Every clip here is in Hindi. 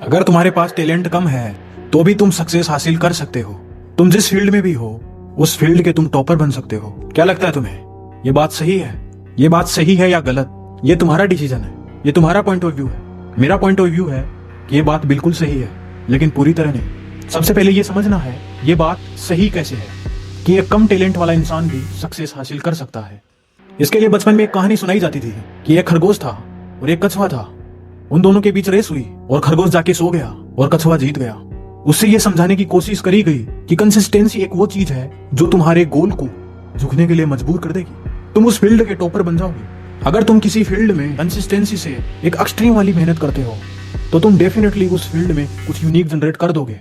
अगर तुम्हारे पास टैलेंट कम है तो भी तुम सक्सेस हासिल कर सकते हो। तुम जिस फील्ड में भी हो उस फील्ड के तुम टॉपर बन सकते हो। क्या लगता है तुम्हें ये बात सही है? ये बात सही है या गलत, ये तुम्हारा डिसीजन है, ये तुम्हारा पॉइंट ऑफ व्यू है। मेरा पॉइंट ऑफ व्यू है कि ये बात बिल्कुल सही है, लेकिन पूरी तरह नहीं। सबसे पहले ये समझना है ये बात सही कैसे है कि एक कम टैलेंट वाला इंसान भी सक्सेस हासिल कर सकता है। इसके लिए बचपन में एक कहानी सुनाई जाती थी कि एक खरगोश था और एक कछुआ था। उन दोनों के बीच रेस हुई और खरगोश जाके सो गया और कछुआ जीत गया। उससे ये समझाने की कोशिश करी गई कि कंसिस्टेंसी एक वो चीज है जो तुम्हारे गोल को झुकने के लिए मजबूर कर देगी। तुम उस फील्ड के टॉपर बन जाओगे। अगर तुम किसी फील्ड में कंसिस्टेंसी से एक एक्सट्रीम वाली मेहनत करते हो तो तुम डेफिनेटली उस फील्ड में कुछ यूनिक जनरेट कर दोगे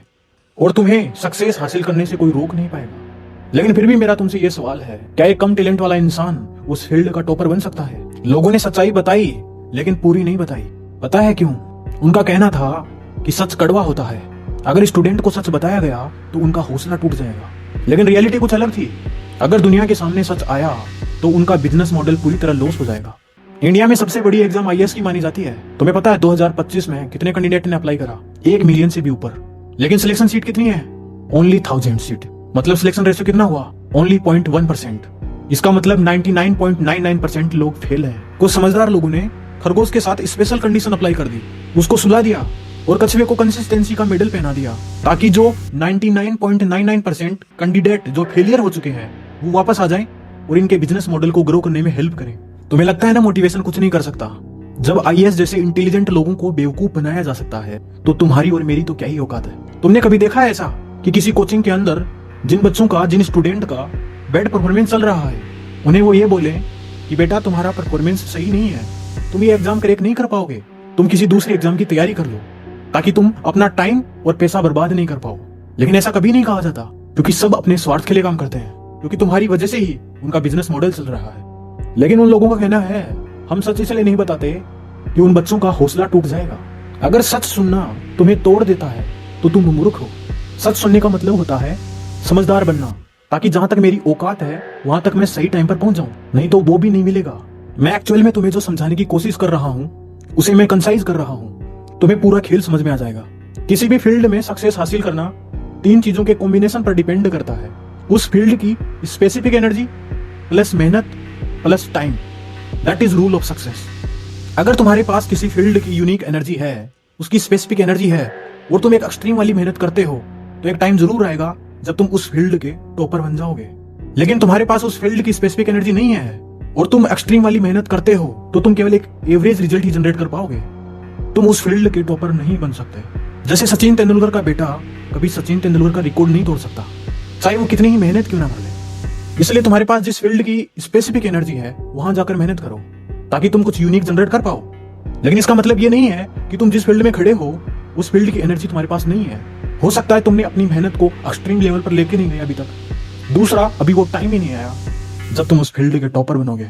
और तुम्हें सक्सेस हासिल करने से कोई रोक नहीं पाएगा। लेकिन फिर भी मेरा तुमसे ये सवाल है, क्या एक कम टैलेंट वाला इंसान उस फील्ड का टॉपर बन सकता है? लोगों ने सच्चाई बताई लेकिन पूरी नहीं बताई। पता है क्यों? उनका कहना था कि सच कड़वा होता है। अगर स्टूडेंट को सच बताया गया तो उनका हौसला टूट जाएगा। लेकिन रियलिटी कुछ अलग थी। अगर दुनिया के सामने सच आया तो उनका बिजनेस मॉडल पूरी तरह लॉस हो जाएगा। इंडिया में सबसे बड़ी एग्जाम आईएएस की मानी जाती है। तुम्हें पता है 2025 में कितने कैंडिडेट ने अप्लाई करा? 1 मिलियन से भी ऊपर। लेकिन सिलेक्शन सीट कितनी है? Only 1000 seat. मतलब सिलेक्शन रेशियो कितना हुआ? ओनली 0.1%। इसका मतलब 99.99% लोग फेल हैं। कुछ समझदार लोगों ने खरगोश के साथ स्पेशल कंडीशन अप्लाई कर दी, उसको सुला दिया और कछुए को कंसिस्टेंसी का मेडल पहना दिया, ताकि जो 99.99% कैंडिडेट जो फेलियर हो चुके हैं वो वापस आ जाएं और इनके बिजनेस मॉडल को ग्रो करने में हेल्प करें। तुम्हें लगता है ना मोटिवेशन कुछ नहीं कर सकता? जब आईएएस जैसे इंटेलिजेंट लोगों को बेवकूफ बनाया जा सकता है तो तुम्हारी और मेरी तो क्या ही औकात है। तुमने कभी देखा है ऐसा कि किसी कोचिंग के अंदर जिन बच्चों का, जिन स्टूडेंट का बैड परफॉर्मेंस चल रहा है, उन्हें वो ये बोले कि बेटा तुम्हारा परफॉर्मेंस सही नहीं है, तुम ये एग्जाम क्रैक नहीं कर पाओगे, तुम किसी दूसरे एग्जाम की तैयारी कर लो, ताकि तुम अपना टाइम और पैसा बर्बाद नहीं कर पाओ। लेकिन ऐसा कभी नहीं कहा जाता, क्योंकि सब अपने स्वार्थ के लिए काम करते हैं, क्योंकि तुम्हारी वजह से ही उनका बिजनेस मॉडल चल रहा है। लेकिन उन लोगों का कहना है हम सच इसलिए नहीं बताते कि उन बच्चों का हौसला टूट जाएगा। अगर सच सुनना तुम्हें तोड़ देता है तो तुम मूर्ख हो। सच सुनने का मतलब होता है समझदार बनना, ताकि जहां तक मेरी औकात है वहां तक मैं सही टाइम पर पहुंच जाऊं, नहीं तो वो भी नहीं मिलेगा। मैं एक्चुअल में तुम्हें जो समझाने की कोशिश कर रहा हूं उसे मैं कंसाइज कर रहा हूं, तुम्हें पूरा खेल समझ में आ जाएगा। किसी भी फील्ड में सक्सेस हासिल करना 3 चीजों के कॉम्बिनेशन पर डिपेंड करता है। उस फील्ड की स्पेसिफिक एनर्जी प्लस मेहनत plus time, that is rule of success. अगर तुम्हारे पास किसी फील्ड की यूनिक एनर्जी है, उसकी स्पेसिफिक एनर्जी है और तुम एक एक्सट्रीम वाली मेहनत करते हो, तो एक टाइम जरूर आएगा जब तुम उस फील्ड के टॉपर बन जाओगे। लेकिन तुम्हारे पास उस फील्ड की स्पेसिफिक एनर्जी नहीं है और तुम एक्सट्रीम वाली मेहनत करते हो, तो तुम केवल एक एवरेज रिजल्ट ही जनरेट कर पाओगे। तुम उस फील्ड के टॉपर नहीं बन सकते। जैसे सचिन तेंदुलकर का बेटा कभी सचिन तेंदुलकर का रिकॉर्ड नहीं तोड़ सकता, चाहे वो कितनी ही मेहनत क्यों ना कर ले। इसलिए तुम्हारे पास जिस फील्ड की स्पेसिफिक एनर्जी है वहां जाकर मेहनत करो, ताकि तुम कुछ यूनिक जनरेट कर पाओ। लेकिन इसका मतलब ये नहीं है कि तुम जिस फील्ड में खड़े हो उस फील्ड की एनर्जी तुम्हारे पास नहीं है। हो सकता है तुमने अपनी मेहनत को एक्सट्रीम लेवल पर लेके नहीं गए अभी तक। दूसरा, अभी वो टाइम ही नहीं आया जब तुम उस फील्ड के टॉपर बनोगे।